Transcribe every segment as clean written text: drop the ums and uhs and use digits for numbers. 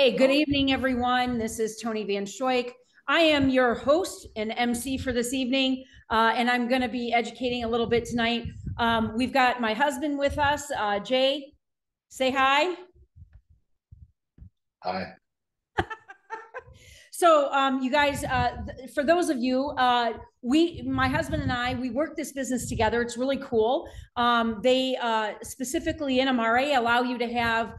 Hey, good evening, everyone. This is Toni Vanschoyck. I am your host and MC for this evening, and I'm going to be educating a little bit tonight. We've got my husband with us, Jay. Say hi. Hi. So, you guys, for those of you, my husband and I, we work this business together. It's really cool. They specifically NMRA allow you to have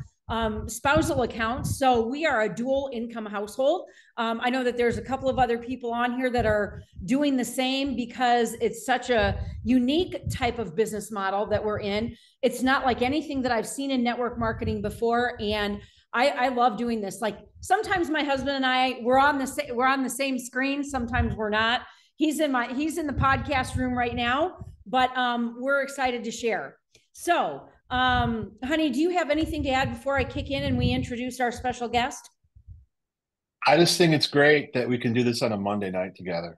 spousal accounts. So we are a dual income household. I know that there's a couple of other people on here that are doing the same because it's such a unique type of business model that we're in. It's not like anything that I've seen in network marketing before. And I love doing this. Like sometimes my husband and I, we're on the same screen. Sometimes we're not. He's in the podcast room right now, but we're excited to share. So, honey, do you have anything to add before I kick in and we introduce our special guest? I just think it's great that we can do this on a Monday night together.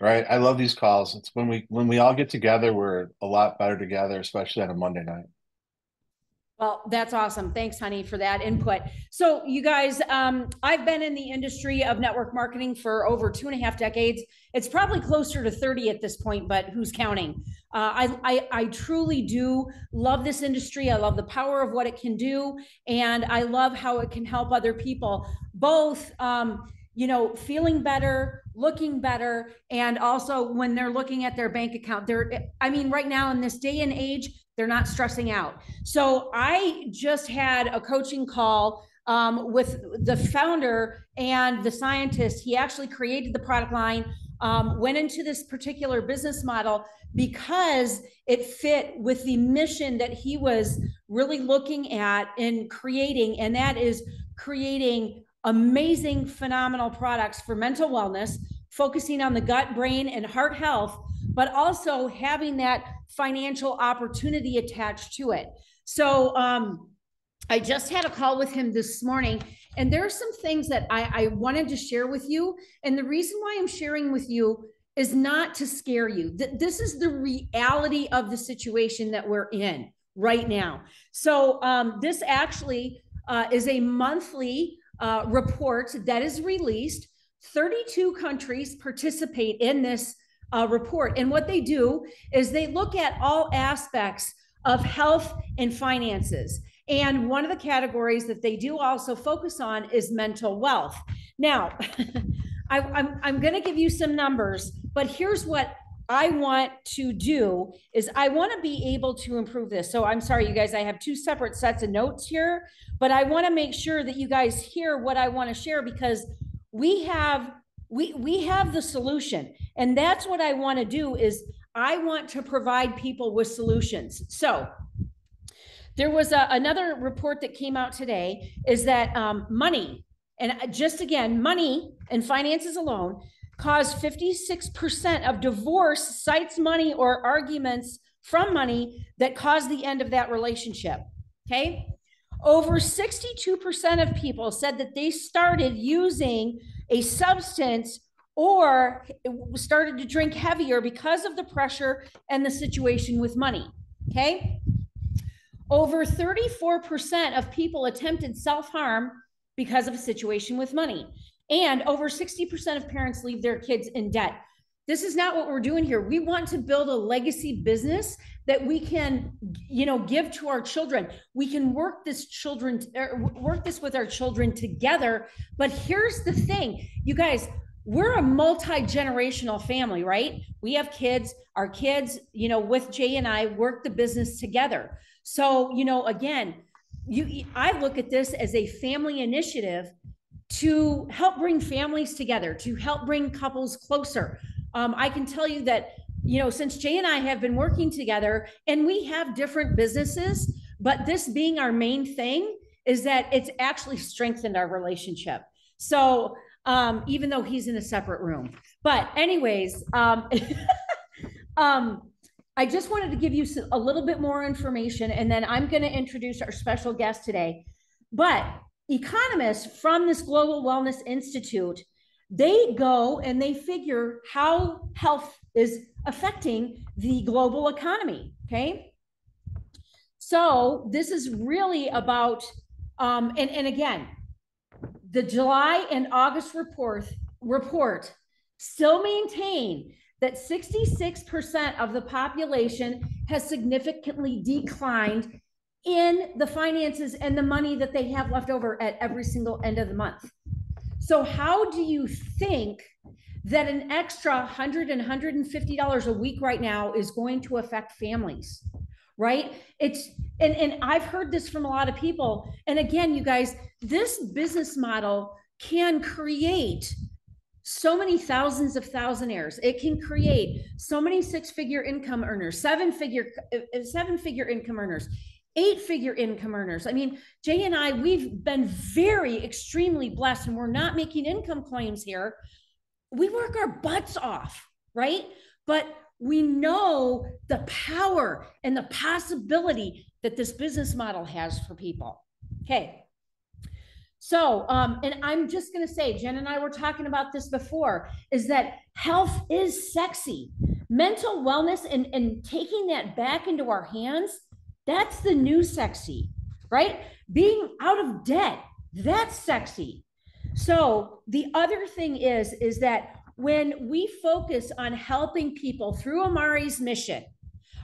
Right? I love these calls. It's when we all get together, we're a lot better together, especially on a Monday night. Well, that's awesome. Thanks, honey, for that input. So, you guys, I've been in the industry of network marketing for over 2.5 decades. It's probably closer to 30 at this point, but who's counting? I truly do love this industry. I love the power of what it can do, and I love how it can help other people, both feeling better, looking better, and also when they're looking at their bank account. Right now in this day and age, they're not stressing out. So I just had a coaching call with the founder and the scientist. He actually created the product line, went into this particular business model because it fit with the mission that he was really looking at and creating, and that is creating amazing, phenomenal products for mental wellness, focusing on the gut, brain, and heart health, but also having that financial opportunity attached to it. So I just had a call with him this morning, and there are some things that I wanted to share with you. And the reason why I'm sharing with you is not to scare you. This is the reality of the situation that we're in right now. So this actually is a monthly report that is released. 32 countries participate in this report. And what they do is they look at all aspects of health and finances. And one of the categories that they do also focus on is mental wealth. Now, I'm going to give you some numbers, but here's what I want to do is I want to be able to improve this. So I'm sorry, you guys, I have two separate sets of notes here, but I want to make sure that you guys hear what I want to share because we have the solution. And that's what I want to do is I want to provide people with solutions. So there was another report that came out today is that money, and just again, money and finances alone cause 56% of divorce cites money or arguments from money that cause the end of that relationship. Okay. Over 62% of people said that they started using a substance or started to drink heavier because of the pressure and the situation with money. Okay. Over 34% of people attempted self-harm because of a situation with money. And over 60% of parents leave their kids in debt. This is not what we're doing here. We want to build a legacy business that we can, give to our children. We can work this with our children together. But here's the thing, you guys, we're a multi-generational family, right? We have kids, our kids, with Jay and I work the business together. So, again, I look at this as a family initiative to help bring families together, to help bring couples closer. I can tell you that, since Jay and I have been working together and we have different businesses, but this being our main thing is that it's actually strengthened our relationship. So even though he's in a separate room, but anyways, I just wanted to give you a little bit more information, and then I'm going to introduce our special guest today. But economists from this Global Wellness Institute, they go and they figure how health is affecting the global economy. Okay. So this is really about And again, the July and August report still maintain that 66% of the population has significantly declined in the finances and the money that they have left over at every single end of the month. So how do you think that an extra $100 and $150 a week right now is going to affect families? Right? And I've heard this from a lot of people. And again, you guys, this business model can create so many thousands of thousandaires. It can create so many six-figure income earners, seven-figure income earners, eight-figure income earners. I mean, Jay and I, we've been very extremely blessed, and we're not making income claims here. We work our butts off, right? But we know the power and the possibility that this business model has for people. Okay. So, and I'm just going to say, Jen and I were talking about this before, is that health is sexy. Mental wellness and taking that back into our hands, that's the new sexy, right? Being out of debt, that's sexy. So the other thing is that when we focus on helping people through Amari's mission,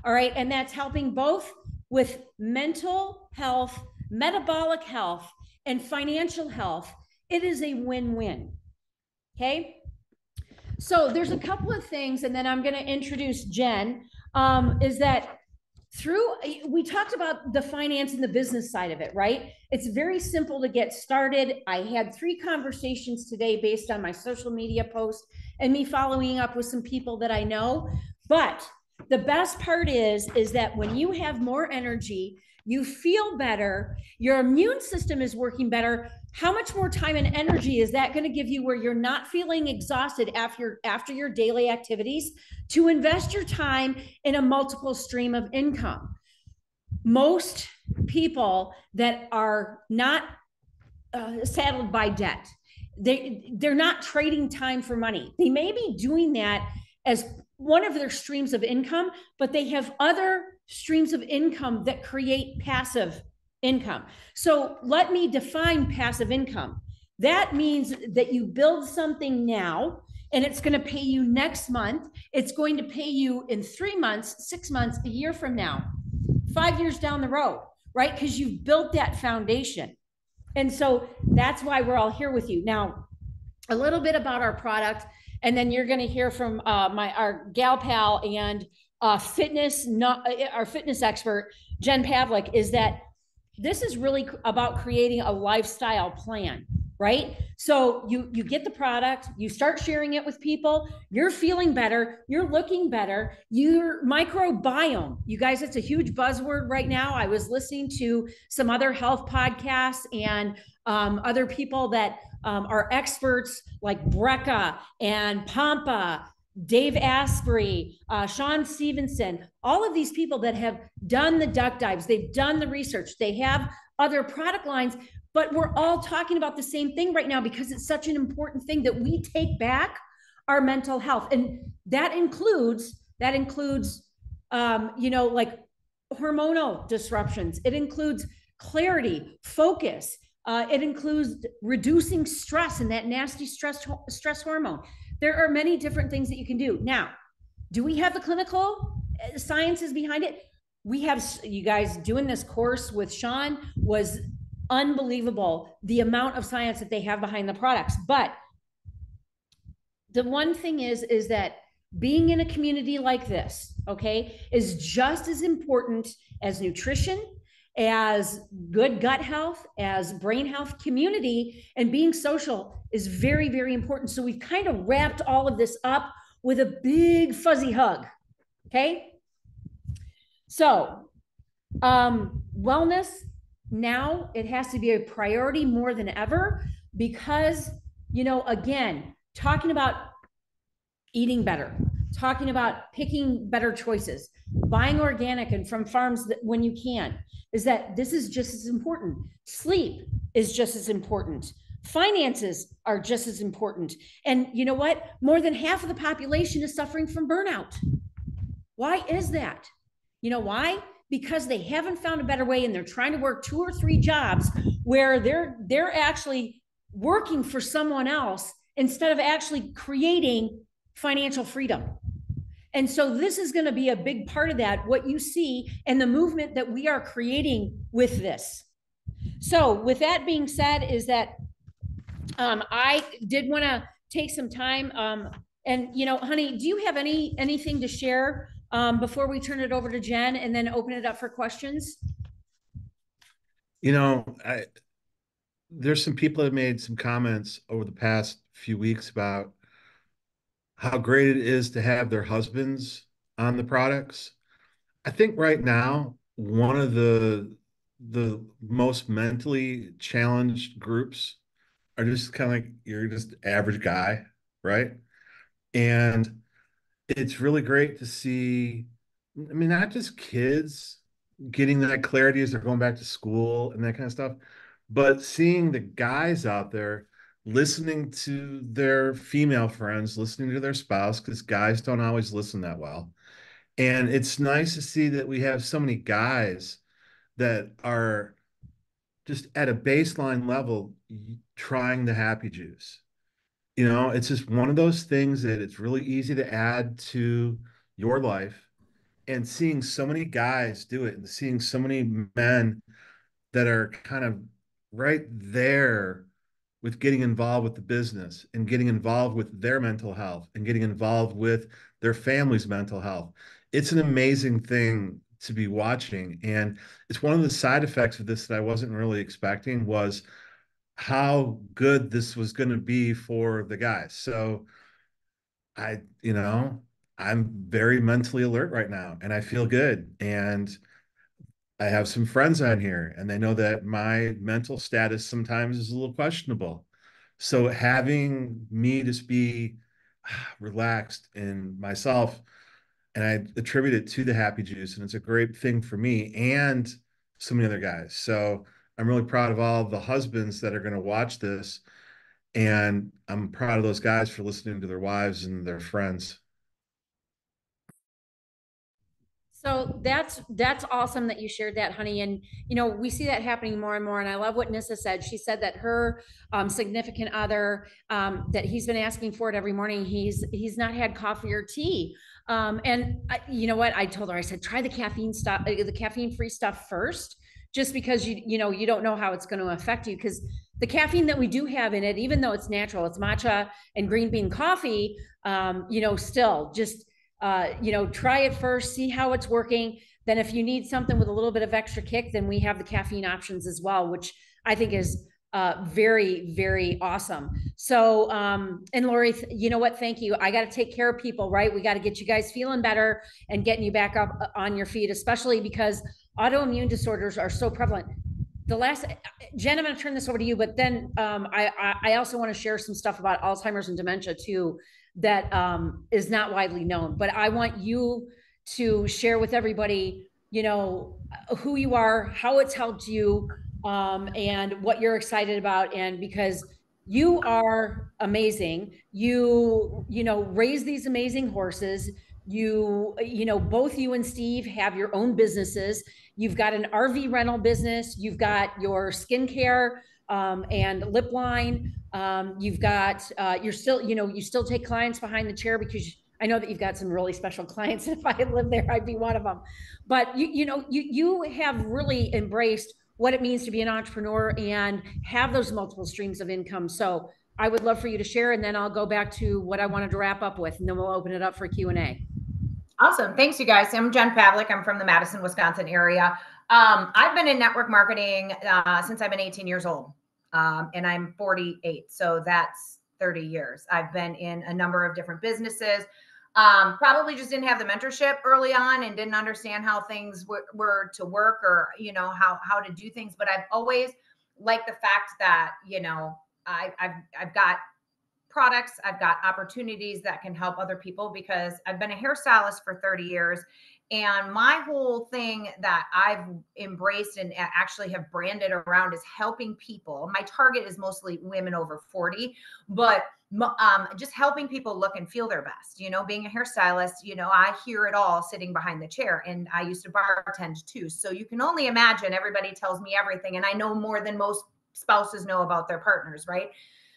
all right, and that's helping both with mental health, metabolic health, and financial health, it is a win-win, okay? So there's a couple of things, and then I'm gonna introduce Jen, is that we talked about the finance and the business side of it, right? It's very simple to get started. I had 3 conversations today based on my social media post and me following up with some people that I know. But the best part is that when you have more energy, you feel better, your immune system is working better. How much more time and energy is that going to give you where you're not feeling exhausted after your daily activities to invest your time in a multiple stream of income? Most people that are not saddled by debt, they're not trading time for money. They may be doing that as one of their streams of income, but they have other streams of income that create passive income. So let me define passive income. That means that you build something now and it's going to pay you next month. It's going to pay you in 3 months, 6 months, a year from now, 5 years down the road, right? Because you've built that foundation. And so that's why we're all here with you. Now, a little bit about our product, and then you're going to hear from our gal pal and our fitness expert, Jen Pavlick, is that this is really about creating a lifestyle plan, right? So you get the product, you start sharing it with people, you're feeling better, you're looking better, your microbiome, you guys, it's a huge buzzword right now. I was listening to some other health podcasts and other people that are experts like Brecca and Pampa, Dave Asprey, Sean Stevenson, all of these people that have done the duck dives, they've done the research, they have other product lines, but we're all talking about the same thing right now because it's such an important thing that we take back our mental health. And that includes, you know, like hormonal disruptions. It includes clarity, focus. It includes reducing stress and that nasty stress hormone. There are many different things that you can do. Now, do we have the clinical sciences behind it? We have, you guys doing this course with Sean was unbelievable, the amount of science that they have behind the products. But the one thing is that being in a community like this, okay, is just as important as nutrition, as good gut health, as brain health. Community and being social is very, very important. So we've kind of wrapped all of this up with a big fuzzy hug, okay? So wellness, now it has to be a priority more than ever because, you know, again, talking about eating better, talking about picking better choices, buying organic and from farms that when you can, is that this is just as important. Sleep is just as important. Finances are just as important. And you know what? More than half of the population is suffering from burnout. Why is that? You know why? because they haven't found a better way and they're trying to work 2 or 3 jobs where they're actually working for someone else instead of actually creating financial freedom. And so this is going to be a big part of that, what you see and the movement that we are creating with this. So with that being said, is that I did want to take some time. And, you know, honey, do you have anything to share before we turn it over to Jen and then open it up for questions? You know, there's some people that have made some comments over the past few weeks about how great it is to have their husbands on the products. I think right now, one of the most mentally challenged groups are just kind of like you're just average guy, right? And it's really great to see, I mean, not just kids getting that clarity as they're going back to school and that kind of stuff, but seeing the guys out there listening to their female friends, listening to their spouse, because guys don't always listen that well. And it's nice to see that we have so many guys that are just at a baseline level trying the happy juice. You know, it's just one of those things that it's really easy to add to your life. And seeing so many guys do it and seeing so many men that are kind of right there with getting involved with the business and getting involved with their mental health and getting involved with their family's mental health. It's an amazing thing to be watching. And it's one of the side effects of this that I wasn't really expecting was how good this was going to be for the guys. So you know, I'm very mentally alert right now and I feel good. And I have some friends on here and they know that my mental status sometimes is a little questionable. So having me just be relaxed in myself, and I attribute it to the happy juice, and it's a great thing for me and so many other guys. So I'm really proud of all the husbands that are going to watch this, and I'm proud of those guys for listening to their wives and their friends. So that's awesome that you shared that, honey. And you know, we see that happening more and more. And I love what Nissa said. She said that her significant other that he's been asking for it every morning. He's not had coffee or tea. And you know what? I told her, I said, try the caffeine stuff, the caffeine free stuff first, just because you know you don't know how it's going to affect you, because the caffeine that we do have in it, even though it's natural, it's matcha and green bean coffee. You know, still just you know, try it first, see how it's working. Then if you need something with a little bit of extra kick, then we have the caffeine options as well, which I think is very, very awesome. So, and Lori, you know what? Thank you. I got to take care of people, right? We got to get you guys feeling better and getting you back up on your feet, especially because autoimmune disorders are so prevalent. The last, Jen, I'm going to turn this over to you, but then I also want to share some stuff about Alzheimer's and dementia too, that is not widely known. But I want you to share with everybody, you know, who you are, how it's helped you, and what you're excited about. And because you are amazing, you know, raise these amazing horses. You know, both you and Steve have your own businesses. You've got an RV rental business. You've got your skincare and lip line. You've got, you're still, you know, you still take clients behind the chair because I know that you've got some really special clients. If I lived there, I'd be one of them. But you know, you have really embraced what it means to be an entrepreneur and have those multiple streams of income. So I would love for you to share, and then I'll go back to what I wanted to wrap up with, and then we'll open it up for Q&A. Awesome. Thanks, you guys. I'm Jen Pavlick. I'm from the Madison, Wisconsin area. I've been in network marketing since I've been 18 years old, and I'm 48. So that's 30 years. I've been in a number of different businesses. Probably just didn't have the mentorship early on and didn't understand how things were to work, or, you know, how to do things. But I've always liked the fact that, you know, I've got products, I've got opportunities that can help other people, because I've been a hairstylist for 30 years. And my whole thing that I've embraced and actually have branded around is helping people. My target is mostly women over 40, but just helping people look and feel their best. Being a hairstylist, I hear it all sitting behind the chair, and I used to bartend too. So you can only imagine, everybody tells me everything, and I know more than most spouses know about their partners, right?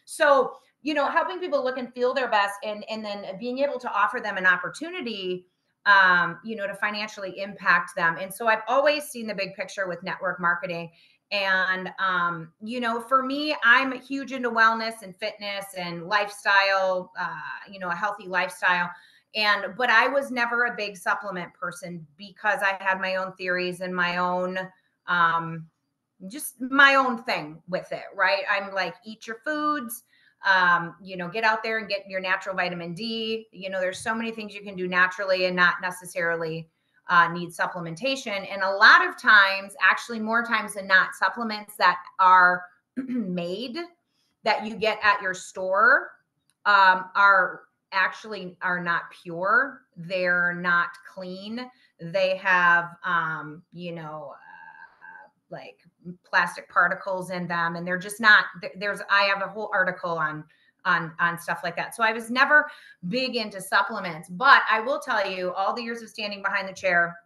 So, helping people look and feel their best, and then being able to offer them an opportunity, to financially impact them. And so I've always seen the big picture with network marketing. And, for me, I'm huge into wellness and fitness and lifestyle, a healthy lifestyle. But I was never a big supplement person, because I had my own theories and my own, just my own thing with it. Right. I'm like, eat your foods, get out there and get your natural vitamin D. There's so many things you can do naturally and not necessarily need supplementation. And a lot of times, actually more times than not, supplements that are made that you get at your store are not pure. They're not clean. They have, like plastic particles in them, and they're just not, I have a whole article on stuff like that. So I was never big into supplements, but I will tell you, all the years of standing behind the chair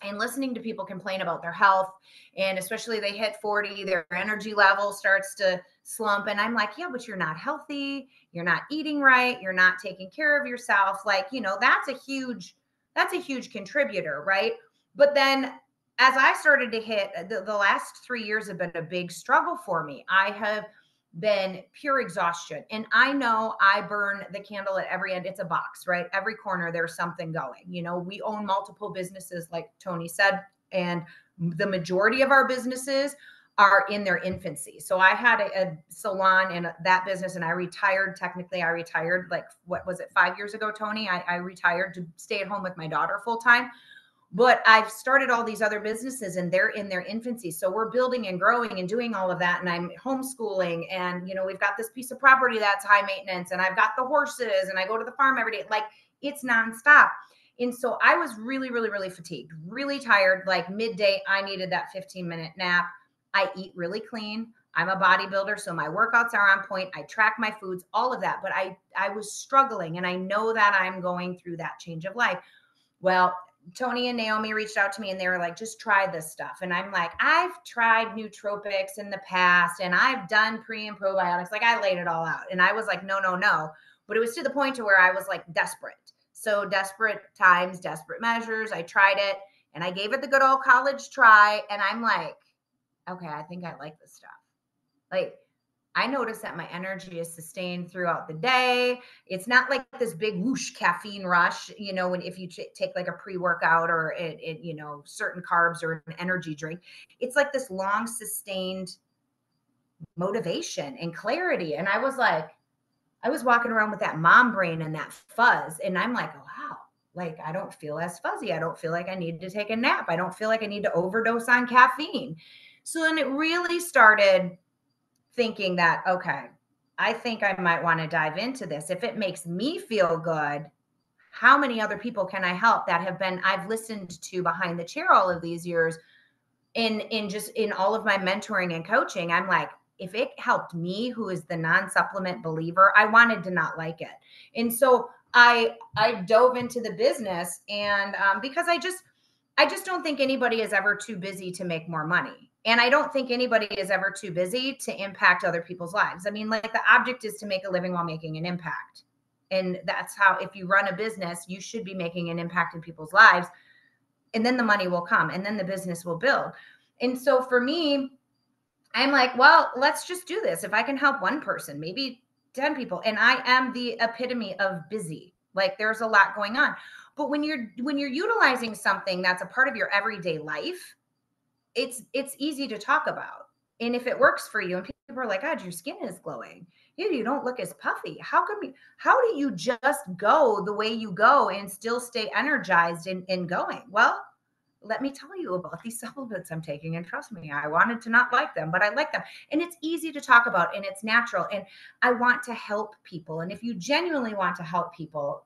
and listening to people complain about their health, and especially they hit 40, their energy level starts to slump. And I'm like, yeah, but you're not healthy. You're not eating right. You're not taking care of yourself. Like, that's a huge contributor. Right. But then, as I started to hit, the last 3 years have been a big struggle for me. I have been pure exhaustion. And I know I burn the candle at every end. It's a box, right? Every corner, there's something going. We own multiple businesses, like Toni said, and the majority of our businesses are in their infancy. So I had a salon in that business, and I retired. Technically, I retired, like, what was it, 5 years ago, Toni? I retired to stay at home with my daughter full time. But I've started all these other businesses, and they're in their infancy. So we're building and growing and doing all of that. And I'm homeschooling, and, we've got this piece of property that's high maintenance, and I've got the horses, and I go to the farm every day. Like, it's nonstop. And so I was really, really, really fatigued, really tired. Like midday, I needed that 15-minute nap. I eat really clean. I'm a bodybuilder, so my workouts are on point. I track my foods, all of that. But I was struggling, and I know that I'm going through that change of life. Well, Toni and Naomi reached out to me, and they were like, just try this stuff. And I'm like, I've tried nootropics in the past, and I've done pre and probiotics. Like, I laid it all out, and I was like, no. But it was to the point to where I was like desperate. So desperate times, desperate measures. I tried it, and I gave it the good old college try. And I'm like, okay, I think I like this stuff. Like, I notice that my energy is sustained throughout the day. It's not like this big whoosh caffeine rush, if you take like a pre-workout or certain carbs or an energy drink. It's like this long sustained motivation and clarity. And I was walking around with that mom brain and that fuzz. And I'm like, oh, wow, like, I don't feel as fuzzy. I don't feel like I need to take a nap. I don't feel like I need to overdose on caffeine. So then it really started thinking that, okay, I think I might want to dive into this. If it makes me feel good, how many other people can I help that I've listened to behind the chair all of these years in all of my mentoring and coaching? I'm like, if it helped me, who is the non-supplement believer, I wanted to not like it. And so I dove into the business, and because I just don't think anybody is ever too busy to make more money. And I don't think anybody is ever too busy to impact other people's lives. I mean, like, the object is to make a living while making an impact. And that's how, if you run a business, you should be making an impact in people's lives. And then the money will come, and then the business will build. And so for me, I'm like, well, let's just do this. If I can help one person, maybe 10 people. And I am the epitome of busy. Like, there's a lot going on. But when you're utilizing something that's a part of your everyday life, it's easy to talk about. And if it works for you, and people are like, God, your skin is glowing. You don't look as puffy. How do you just go the way you go and still stay energized and going? Well, let me tell you about these supplements I'm taking. And trust me, I wanted to not like them, but I like them. And it's easy to talk about, and it's natural. And I want to help people. And if you genuinely want to help people,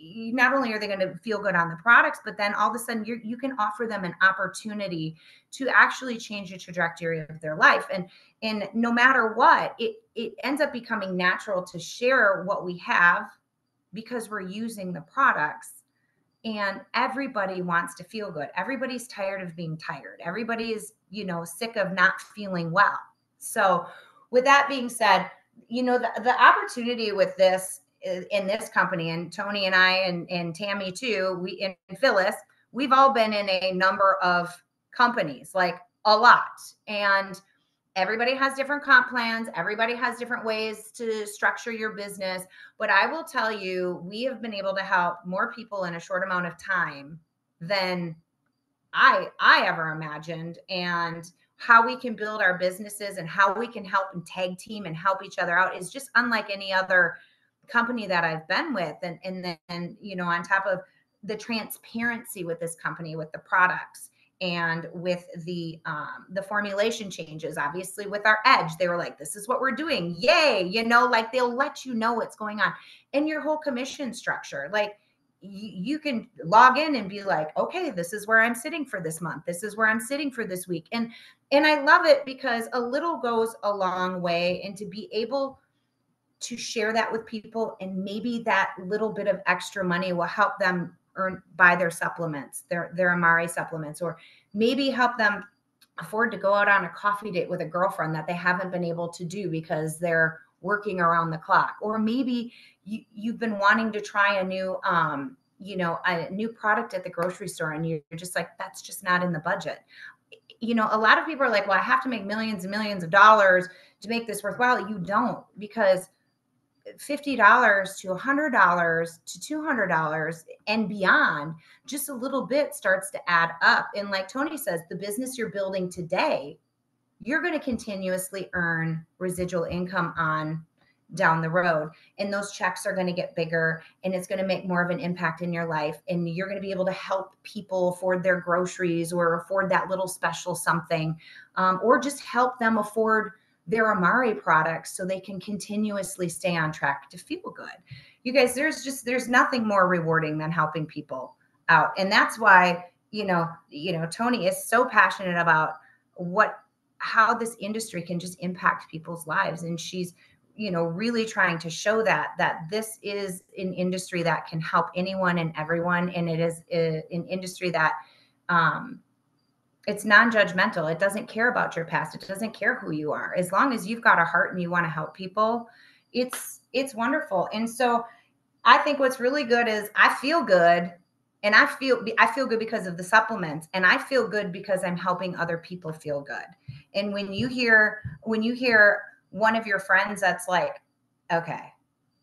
not only are they going to feel good on the products, but then all of a sudden you can offer them an opportunity to actually change the trajectory of their life. And no matter what, it ends up becoming natural to share what we have because we're using the products, and everybody wants to feel good. Everybody's tired of being tired. Everybody is, sick of not feeling well. So with that being said, the opportunity with this in this company, and Toni and I and Tammy too, and Phyllis, we've all been in a number of companies, like a lot. And everybody has different comp plans. Everybody has different ways to structure your business. But I will tell you, we have been able to help more people in a short amount of time than I ever imagined. And how we can build our businesses and how we can help and tag team and help each other out is just unlike any other company that I've been with. And then, on top of the transparency with this company, with the products, and with the formulation changes, obviously with our edge, they were like, this is what we're doing. Yay. Like they'll let you know what's going on. And your whole commission structure, like you can log in and be like, okay, this is where I'm sitting for this month. This is where I'm sitting for this week. And I love it because a little goes a long way, and to be able to share that with people, and maybe that little bit of extra money will help them buy their supplements, their Amare supplements, or maybe help them afford to go out on a coffee date with a girlfriend that they haven't been able to do because they're working around the clock. Or maybe you've been wanting to try a new, a new product at the grocery store, and you're just like, that's just not in the budget. A lot of people are like, well, I have to make millions and millions of dollars to make this worthwhile. You don't, because $50 to $100 to $200 and beyond, just a little bit starts to add up. And like Toni says, the business you're building today, you're going to continuously earn residual income on down the road. And those checks are going to get bigger, and it's going to make more of an impact in your life. And you're going to be able to help people afford their groceries, or afford that little special something, or just help them afford their Amare products so they can continuously stay on track to feel good. You guys, there's nothing more rewarding than helping people out. And that's why, Toni is so passionate about how this industry can just impact people's lives. And she's, really trying to show that this is an industry that can help anyone and everyone. And it is an industry that, it's non-judgmental. It doesn't care about your past. It doesn't care who you are. As long as you've got a heart and you want to help people, it's wonderful. And so I think what's really good is I feel good, and I feel good because of the supplements, and I feel good because I'm helping other people feel good. And when you hear one of your friends that's like, okay,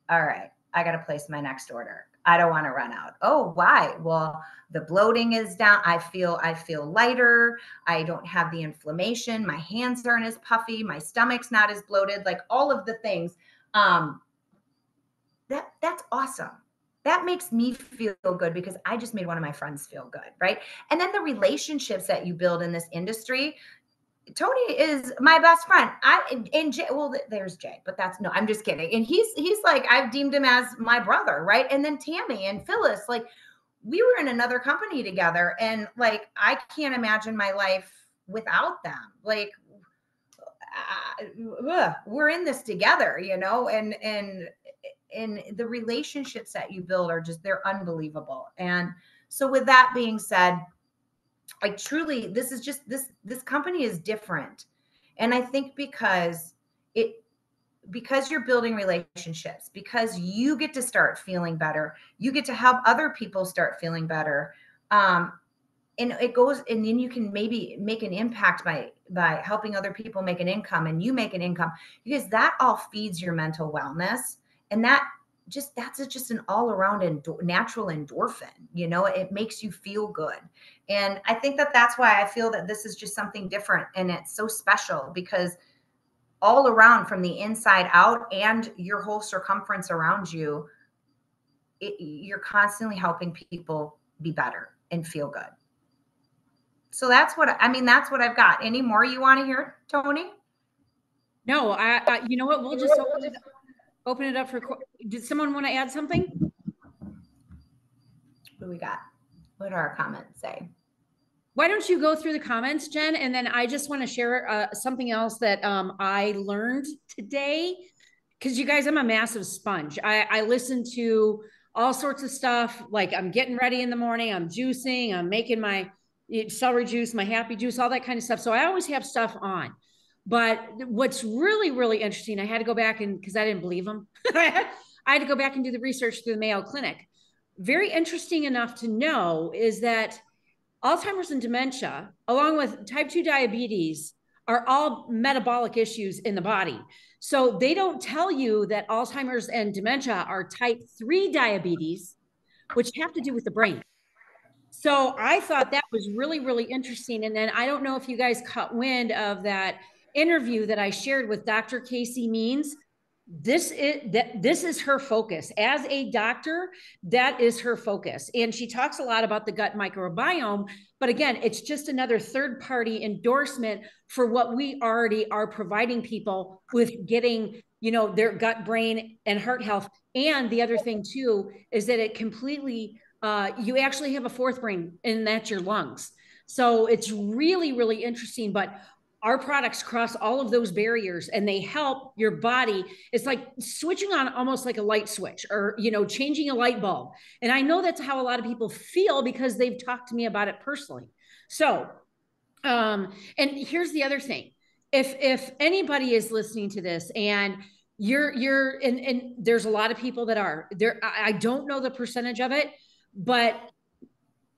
all right, I got to place my next order. I don't want to run out. Oh, why? Well, the bloating is down. I feel lighter. I don't have the inflammation. My hands aren't as puffy. My stomach's not as bloated, like all of the things. That's awesome. That makes me feel good because I just made one of my friends feel good. Right. And then the relationships that you build in this industry. Toni is my best friend. And Jay, well, there's Jay, but no, I'm just kidding. And he's like, I've deemed him as my brother, right? And then Tammy and Phyllis, like we were in another company together, and like I can't imagine my life without them. Like we're in this together, and the relationships that you build are they're unbelievable. And so with that being said, I truly, this company is different. And I think because you're building relationships, because you get to start feeling better, you get to help other people start feeling better. And it goes, and then you can maybe make an impact by helping other people make an income, and you make an income, because that all feeds your mental wellness. And that's just an all around natural endorphin. It makes you feel good. And I think that's why I feel that this is just something different, and it's so special, because all around, from the inside out and your whole circumference around you, you're constantly helping people be better and feel good. So that's what I've got. Any more you want to hear, Toni? No, you know what? We'll just open it up for. Did someone want to add something? What do we got? What do our comments say? Why don't you go through the comments, Jen? And then I just want to share something else that I learned today. Because you guys, I'm a massive sponge. I listen to all sorts of stuff. Like I'm getting ready in the morning, I'm juicing, I'm making my celery juice, my happy juice, all that kind of stuff. So I always have stuff on. But what's really, really interesting, I had to go back and because I didn't believe them, I had to go back and do the research through the Mayo Clinic. Very interesting enough to know is that Alzheimer's and dementia, along with type 2 diabetes, are all metabolic issues in the body. So they don't tell you that Alzheimer's and dementia are type 3 diabetes, which have to do with the brain. So I thought that was really, really interesting. And then I don't know if you guys caught wind of that interview that I shared with Dr. Casey Means. This is her focus as a doctor. That is her focus. And she talks a lot about the gut microbiome, but again, it's just another third party endorsement for what we already are providing people with getting, their gut, brain, and heart health. And the other thing too, is that it completely, you actually have a fourth brain, and that's your lungs. So it's really, really interesting, but our products cross all of those barriers and they help your body. It's like switching on almost like a light switch or, changing a light bulb. And I know that's how a lot of people feel because they've talked to me about it personally. So, and here's the other thing. If anybody is listening to this and and there's a lot of people that are there, I don't know the percentage of it, but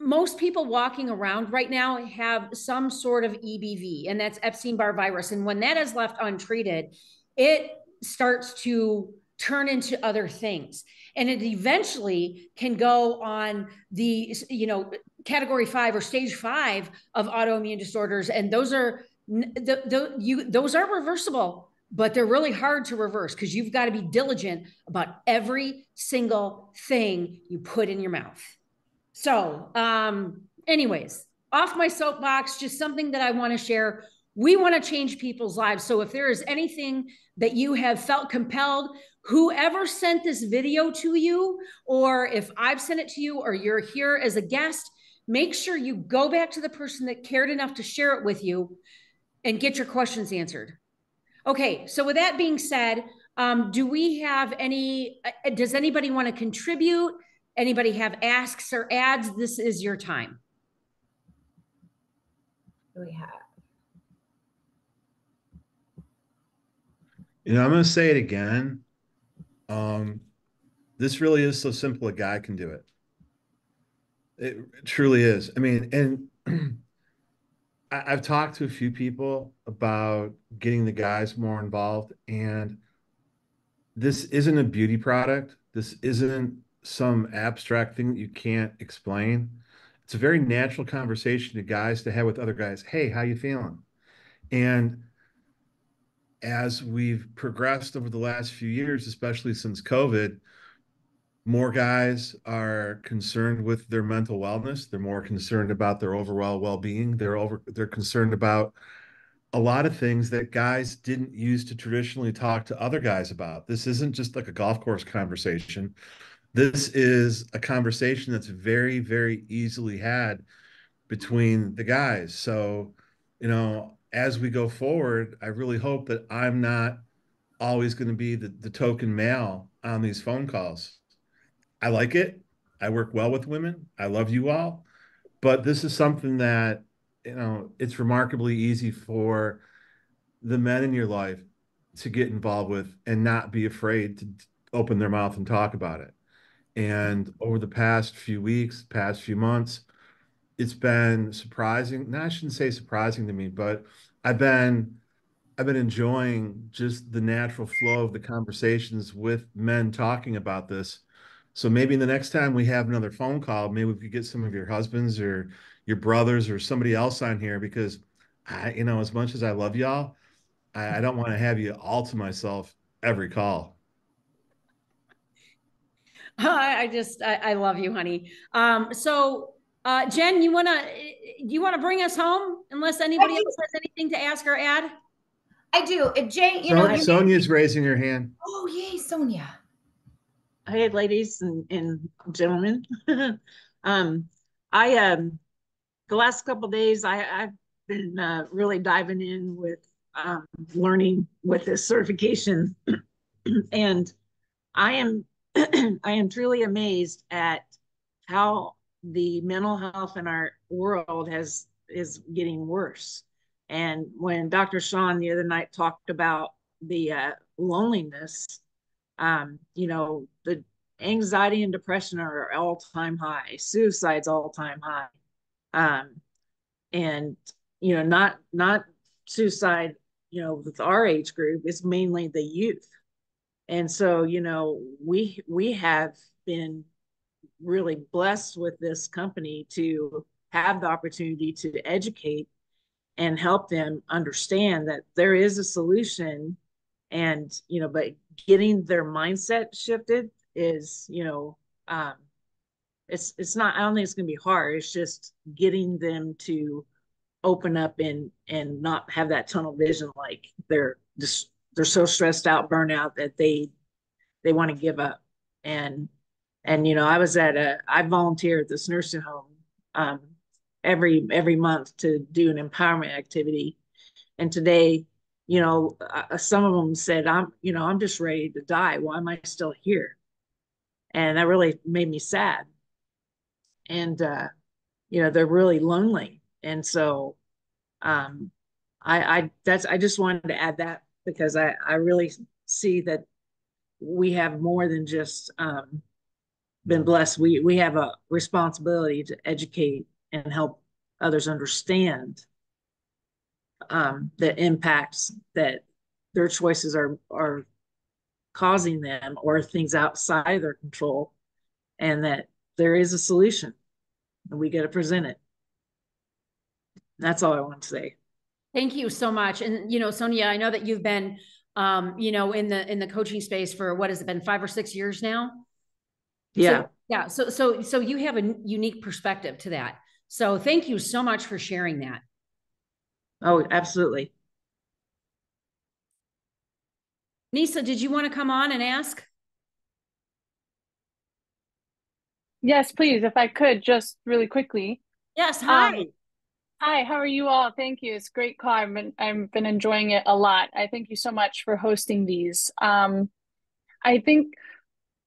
most people walking around right now have some sort of EBV, and that's Epstein-Barr virus. And when that is left untreated, it starts to turn into other things. And it eventually can go on the, category 5 or stage 5 of autoimmune disorders. And those are reversible, but they're really hard to reverse because you've got to be diligent about every single thing you put in your mouth. So, anyways, off my soapbox, just something that I want to share. We want to change people's lives. So if there is anything that you have felt compelled, whoever sent this video to you, or if I've sent it to you, or you're here as a guest, make sure you go back to the person that cared enough to share it with you and get your questions answered. Okay, so with that being said, do we have does anybody want to contribute? Anybody have asks or ads? This is your time. What do we have? I'm going to say it again. This really is so simple a guy can do it. It truly is. I mean, and I've talked to a few people about getting the guys more involved, and this isn't a beauty product. This isn't some abstract thing that you can't explain. It's a very natural conversation to guys to have with other guys. Hey, how you feeling? And as we've progressed over the last few years, especially since COVID, more guys are concerned with their mental wellness. They're more concerned about their overall well-being. They're concerned about a lot of things that guys didn't use to traditionally talk to other guys about. This isn't just like a golf course conversation. This is a conversation that's very, very easily had between the guys. So, as we go forward, I really hope that I'm not always going to be the token male on these phone calls. I like it. I work well with women. I love you all. But this is something that, it's remarkably easy for the men in your life to get involved with and not be afraid to open their mouth and talk about it. And over the past few weeks, past few months, it's been surprising. No, I shouldn't say surprising to me, but I've been enjoying just the natural flow of the conversations with men talking about this. So maybe the next time we have another phone call, maybe we could get some of your husbands or your brothers or somebody else on here, because as much as I love y'all, I don't want to have you all to myself every call. I love you, honey. So Jen, you want to bring us home unless anybody else has anything to ask or add? I do. Jay, Sonia's raising her hand. Oh, yay, Sonia. Hey, ladies and gentlemen. I the last couple of days I've been really diving in with learning with this certification, and I am I am truly amazed at how the mental health in our world is getting worse. And when Dr. Sean the other night talked about the loneliness, the anxiety and depression are all-time high, suicide's all-time high. And not suicide, with our age group, it's mainly the youth. And so, we have been really blessed with this company to have the opportunity to educate and help them understand that there is a solution. And but getting their mindset shifted is, it's not, I don't think it's going to be hard. It's just getting them to open up and not have that tunnel vision, like they're so stressed out, burnt out, that they want to give up. And I volunteer at this nursing home every month to do an empowerment activity. And today, some of them said, I'm just ready to die. Why am I still here? And that really made me sad. And they're really lonely. And so I just wanted to add that, because I really see that we have more than just been blessed. We have a responsibility to educate and help others understand the impacts that their choices are causing them, or things outside of their control, and that there is a solution and we got to present it. That's all I want to say. Thank you so much. And, Sonia, I know that you've been, in the coaching space for, what has it been, 5 or 6 years now? Yeah. So you have a unique perspective to that. So thank you so much for sharing that. Oh, absolutely. Nisa, did you want to come on and ask? Yes, please, if I could, just really quickly. Yes, hi. Hi, how are you all? Thank you. It's a great call. I've been enjoying it a lot. I thank you so much for hosting these. I think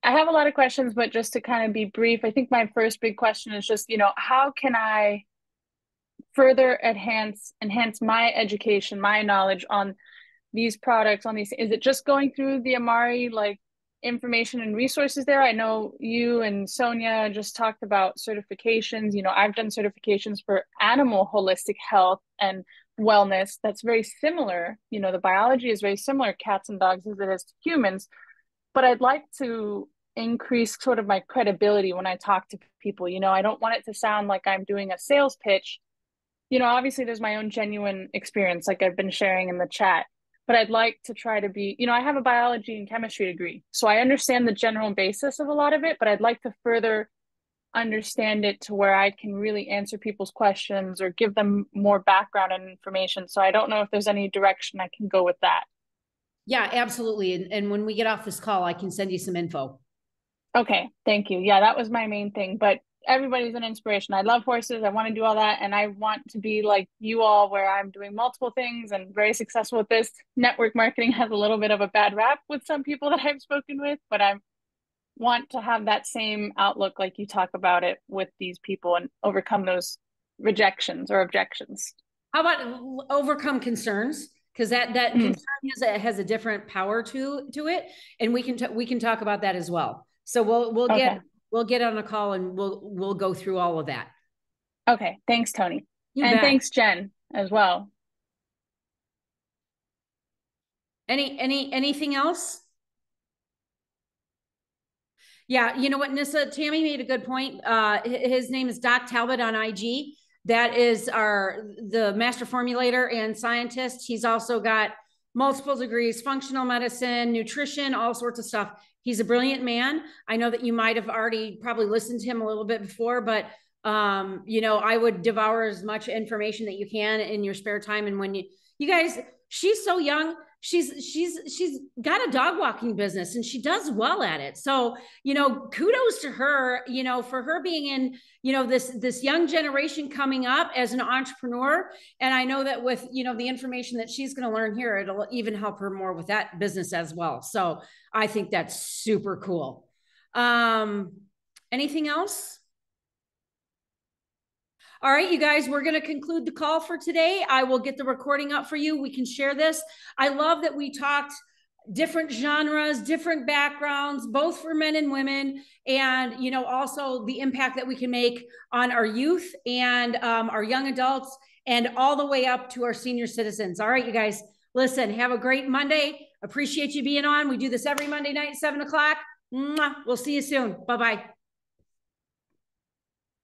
I have a lot of questions, but just to kind of be brief, I think my first big question is just, how can I further enhance my education, my knowledge on these products, on these? Is it just going through the Amari information and resources there? I know you and Sonia just talked about certifications. I've done certifications for animal holistic health and wellness. That's very similar. The biology is very similar, cats and dogs, as it is to humans. But I'd like to increase sort of my credibility when I talk to people. I don't want it to sound like I'm doing a sales pitch. Obviously there's my own genuine experience, like I've been sharing in the chat. But I'd like to try to be, I have a biology and chemistry degree, so I understand the general basis of a lot of it, but I'd like to further understand it to where I can really answer people's questions or give them more background and information. So I don't know if there's any direction I can go with that. Yeah, absolutely. And when we get off this call, I can send you some info. Okay, thank you. Yeah, that was my main thing, but everybody's an inspiration. I love horses. I want to do all that. And I want to be like you all, where I'm doing multiple things and very successful with this. Network marketing has a little bit of a bad rap with some people that I've spoken with, but I want to have that same outlook like you talk about it with these people and overcome those rejections or objections. How about overcome concerns? Because that concern has a different power to it. And we can talk about that as well. So we'll get on a call and we'll go through all of that. Okay. Thanks, Toni. And thanks, Jen, as well. Anything else? Yeah. You know what, Nissa, Tammy made a good point. His name is Doc Talbot on IG. That is the master formulator and scientist. He's also got multiple degrees, functional medicine, nutrition, all sorts of stuff. He's a brilliant man. I know that you might have already probably listened to him a little bit before, but I would devour as much information that you can in your spare time. And when you guys, she's so young. she's got a dog walking business and she does well at it. So, you know, kudos to her, you know, for her being in, you know, this young generation coming up as an entrepreneur. And I know that with, you know, the information that she's going to learn here, it'll even help her more with that business as well. So I think that's super cool. Anything else? All right, you guys, we're going to conclude the call for today. I will get the recording up for you. We can share this. I love that we talked different genres, different backgrounds, both for men and women, and, you know, also the impact that we can make on our youth and our young adults and all the way up to our senior citizens. All right, you guys, listen, have a great Monday. Appreciate you being on. We do this every Monday night, 7 o'clock. We'll see you soon. Bye-bye.